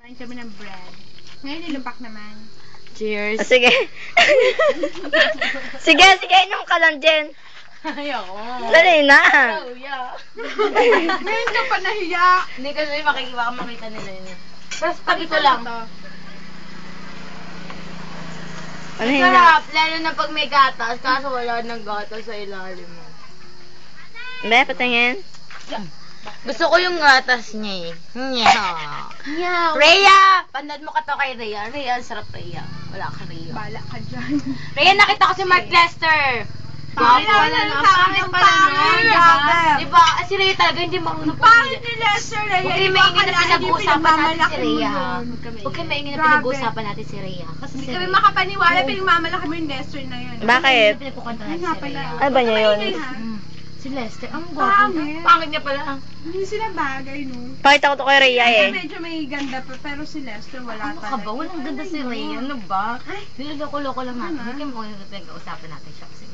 Kain kami ng bread. Ngayon nilupak naman. Cheers. Sige. Sige, inom ka lang, Jen. Ayoko. Dali na. Ngayon ka pa nahiya. Hindi kasi makita nila yun. Tapos tabi ko lang. Ano yun? Sarap, lalo na pag may gatas, kaso wala ng gatas sa ilalim mo. Be, patingin. Gusto ko yung gatas niya eh. Nyaw. Rhea! Panood mo ka to kay Rhea. Rhea, ang sarap Rhea. Wala ka Rhea. Bala ka dyan. Rhea, nakita ko si Mark Lester. Pangit pala nun. Pangit pala nun. Diba? Si Rhea talaga hindi marunong Pangit ni Lester na Huwag yan. kayo maingay na pinag-uusapan natin si Rhea. Huwag Huwag kayo maingay na pinag-uusapan natin si Rhea. Kasi Hindi si kami Rhea. makapaniwala, pinagmamalaki mo yung Lester na yun. Bakit? Pinagkukwento Ay natin nga si pala. Rhea. Ano ba niya yun? Si Lester, ang Pangit. Pangit niya pala. Hindi sila bagay, no? Pakita ko to kay Rhea eh. Medyo may ganda pa, pero si Lester wala Ano talaga. ka ba? Walang ganda si Rhea. Ano ba? Niloloko-loko lang natin. Huwag kayo mga pinag-uusapan natin siya kasi.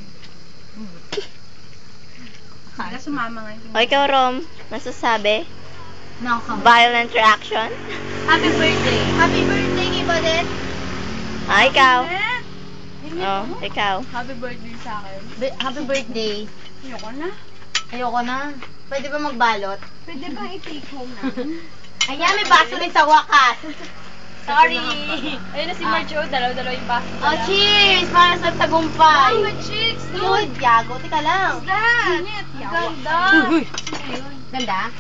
Sila sumama ngayon. O ikaw, Rom, masasabi? Nakakama. Violent reaction? Happy birthday! Happy birthday, Kibadet! Ah, ikaw. Oh, ikaw. Happy birthday sa akin. Happy birthday! Ayoko na. Ayoko na. Pwede ba magbalot? Pwede bang i-take home namin? Ayan, may baso rin sa wakas. Sorry. Ayun na si Marjo, dalaw-dalaw yung baso. Oh, cheers! Para sa tagumpay. Oh, chicks! Dude, Yago, tika lang. Init! Ganda. Ganda?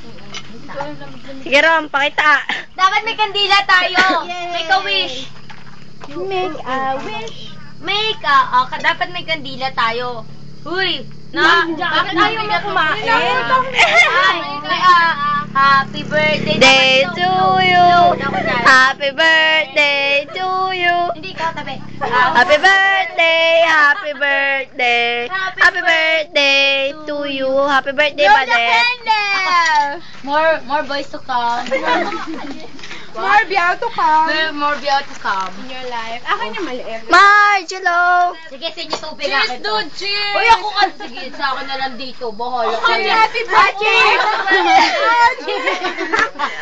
Sige, Rom, pakita. Dapat may kandila tayo. Make a wish. Make a wish! Dapat may kandila tayo. Huy! Bakit ayaw mo kumain? Happy birthday Day to you. Happy birthday to you. Hindi ka, tabi. Happy birthday, happy birthday. Happy birthday to you. Happy birthday, Badet. More boys to come. Marby, out to come More beauty to come. in your life. Akin yung maliit. Marjelo. Sige, sa inyo tubig Cheers, akin to. dude! Cheers! Uy, ako ka. Sige, sa akin na lang dito. Bahala ka. Happy birthday!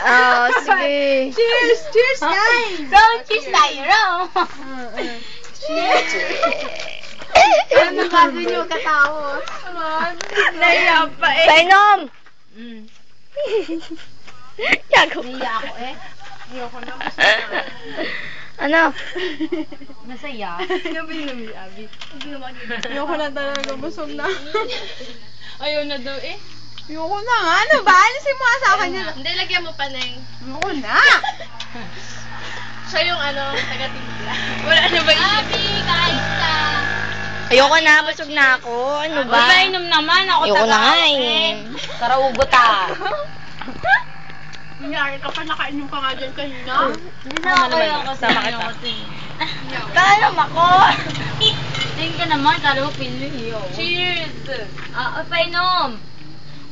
Oh, sige. Cheers! Cheers, guys! Ron, cheers tayo, Ron. Ano gagawin niyo katapos? Naiya pa eh. Painom. Yago. Naiya ako eh. Ayoko na. Ano? Masaya. Gabi na mi, Abby. Ayoko na talaga, busog na. Ayaw na daw eh. Ayoko na nga. Ano ba? Alisin mo nga sa akin yun. Hindi, lagyan mo pa na yung... Ayoko na. Siya yung ano, taga-timpla. Wala na ba isip? Happy, guys ka. Ayoko na, busog na ako. Ano ba? Painom naman ako. Ayoko na nga eh. Karaugot ah. Nangyari ka pa, nakainom ka nga dyan kanina. Hindi na ako yung kasama kita. Paalam ako. Tingin ka naman, kala mo pinliyo. Cheers! Painom.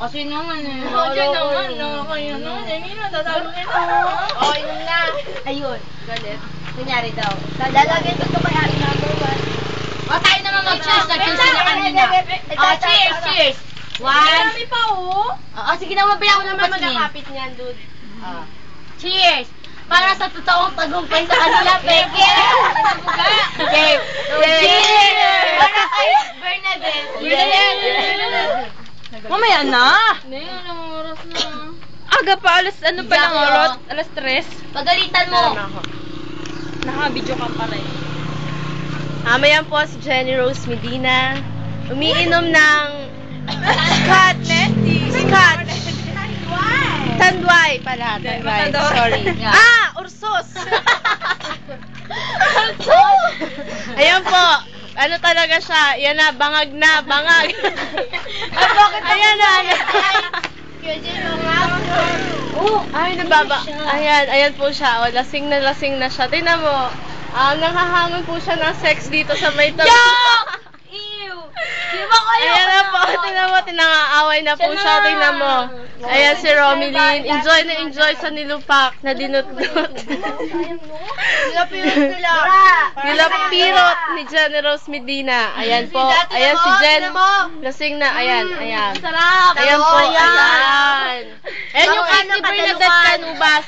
Kasi naman eh. Diyan naman, no? Kaya no? Hindi na, tatalo ka na. Oh, inom na. Ayun. Galit. Kunyari daw. Lalagyan ko ito kay Ari number 1. O, tayo naman mag-cheers. Nag-cheers na kanina. Oh, cheers, cheers. One. Marami pa oh. Oo, sige naman, bilang ko naman Magkakapit niyan, dude. Cheers! Para sa totoong tagumpay sa kanila, Peke! Cheers! Cheers! Para kay Bernadette! Bernadette! Mamaya na. Hindi, alam mo, oras na. Aga pa, ano pa lang, Yago. alas 3. Pagalitan mo! Naka-video ka pa rin. Mamayan po si Jenny Rose Medina. Umiinom ng Scotch. Scotch. Tanduay pala. Tanduay. Sorry. Yeah. Ursos. Ayan po. Ano talaga siya? Yan na, bangag na, bangag. Ayan na. Ay, nababa. Ayan po siya. O, lasing na siya. Tingnan mo. Nanghahangon po siya ng sex dito sa may tabi. Ew! Di ba kayo? Ayan na po. Tingnan mo, tinangaaway na po siya. Tingnan mo. Ayan si Romilyn. Enjoy na enjoy sa nilupak na dinutdut. Nilapirot ni Generous Medina. Ayan po. Ayan si Jen. Lasing na. Ayan. Ayan. Ayan po. Ayan. Ayan yung Auntie Bernadette Canubas.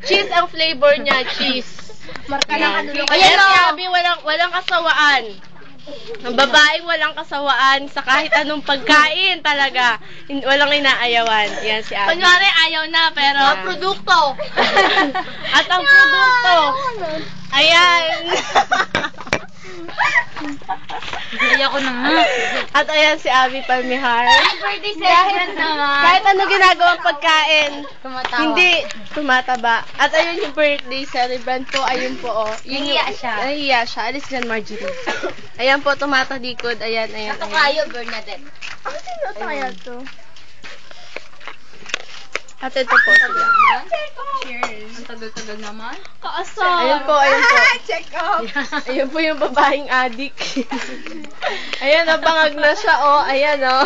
Cheese ang flavor niya. Cheese. Ayan si Abby. Walang kasawaan. Ang babaeng walang kasawaan sa kahit anong pagkain talaga. Walang inaayawan. Yan si Abby. Kunyari, ayaw na, pero produkto. At ang produkto. Ayan. Ayaw ko na nga. At ayan si Abby Palmihar. Birthday celebrant naman. Kahit ano ginagawang pagkain, Tumatawa. hindi tumataba. At ayun yung birthday celebrant po. Ayun po, oh. Nahiya siya. Nahiya siya. Alis dyan, Marjorie. Ayan po, tumatalikod. Ayan, ayan. Ito ayan. kayo, Bernadette. Kaya to. At ito po sila. Cheers. Ang tagal-tagal naman. Ayun po, ayun po. Check up. Ayun po yung babaeng adik. Ayan, oh, bangag na siya, oh. Ayan, oh.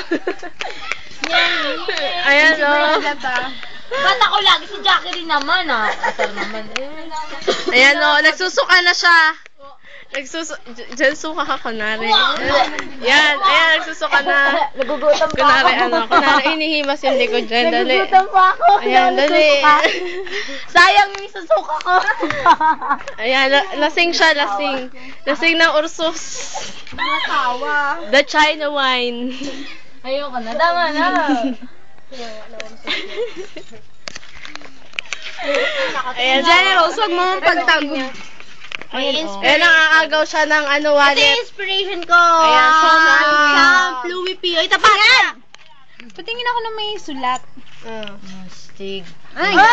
Ayan, oh. Ba't ako lagi si Jackie rin naman, ah? Asar naman. Ayan, oh. Nagsusuka na siya. Diyan suka ka, kunwari. Yan, ayan, nagsusuka na. Nagugutom Kunwari, inihimas yung likod dyan, dali. Nagugutom pa ako. Ayan, dali. Sayang yung susuka ko. Ayan, lasing siya, lasing. Lasing ng Ursus. Matawa. The China wine. Ayoko na. Tama na. Ayan, Generous, huwag mo mong pagtago. ayan, ang aagaw siya ng wallet. Inspiration ko. Ayan, Camp Louis P. Ito pa. Patingin ako na may sulat. Stig. Ay! Wow!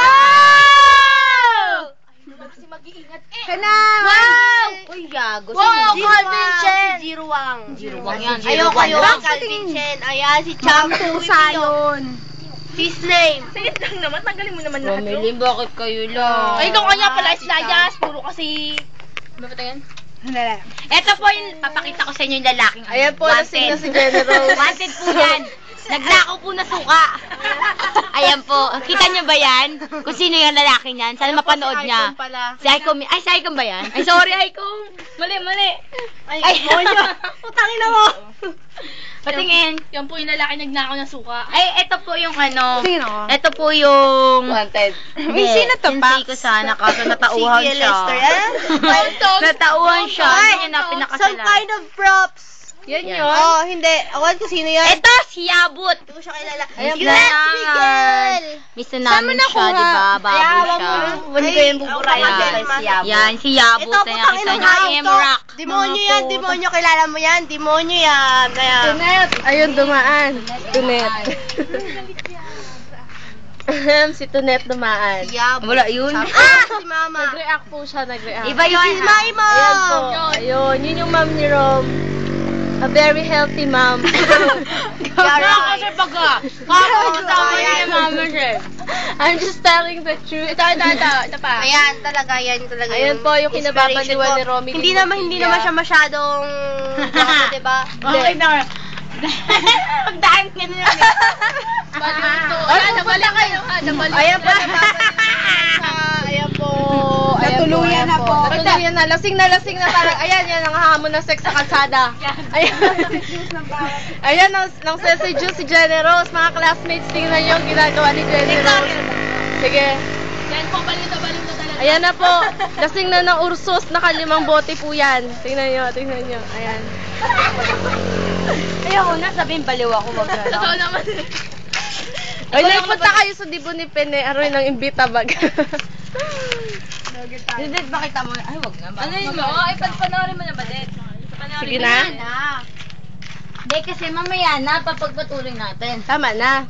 Kasi mag-iingat Kana! Wow! Uy, gago. Wow, Sino? Calvin Chen! Jiruwang. Jiruwang yan. Ayoko Jiruwang yun. yan. Calvin Chen. Ayan, si Champ Louis P. His name. Sige lang naman, tanggalin mo naman lahat. Romilyn, bakit kayo lang? Ay, ikaw kanya pala islayas. Puro kasi... Ano ba tingin? Hala. Ito po yung, papakita ko sa inyo yung lalaking Ayan po, lasing na si Generous. Wanted po yan. Nagnakaw po na suka. Ayan po. Kita niyo ba yan? Kung sino yung lalaki niyan? Sana mapanood niya. Si Icon. Ay, si Icon ba yan? Ay, sorry, Icon. Mali. Ay, monyo. Putangin na mo. Patingin. Yan po yung lalaki nagnakaw ng suka. Ay, ito po yung ano. Sino? Ito po yung... Wanted. Uy, sino to, Yung Pax? ko sana kaso natauhan Sige, siya. Lester, eh? Natauhan siya. Ay, Hindi niya na some pinakasalan. kind of props. Yan Yan. yun. Oh, hindi. Awan ko sino yan. Ito, si Yabut. Hindi ko siya kilala. Ayan, Si Let's Miguel. Misa namin siya, di ba? Baboy siya. Wala ko yung buburahin Ayan. dyan, si Yabut. Yan, si Yabut. Ito, putang Nakita inang niyo, hayop to. M-Rock. Demonyo yan, demonyo. Kilala mo yan? Demonyo yan. Kaya... Tunet. Ayun, dumaan. Tunet. Si Tunet dumaan. Yabut. Wala yun. Si Mama. Nag-react po siya, nag-react. Iba yun. Si Maimo. Ayan po. Ayun, yun yung mom ni Rom. A very healthy mom. I'm just telling the truth. Ito pa. Ayan, talaga. Yan talaga. Ayan po, yung kinababaliwan ni Romy. Hindi naman siya masyadong... diba? Okay na. Magdaan ka na lang. Ay, nabalik kayo ha. Ayan po, ayan po. Natuluyan na po. Natuluyan na. Lasing na parang, ayan, yan ang hamon ng sex sa kalsada. Ayan. Ayan, nang seduce si Generous. Mga classmates, tingnan nyo ang ginagawa ni Generous. Sige. Yan po, baliw na talaga. Ayan na po. Lasing na ng Ursus. Nakalimang bote po yan. Tingnan nyo. Ayan. Ayoko na, sabihin baliw ako. Wag na lang. Totoo naman. Ay, nagpunta kayo sa Dibo ni Pene. Aroy ng imbita bag. Hindi, bakita mo. Ay, wag na. Ano yun mo? Ay, panoorin mo na ba, Dad? Sige na. Hindi, kasi mamaya na, papagpatuloy natin. Tama na.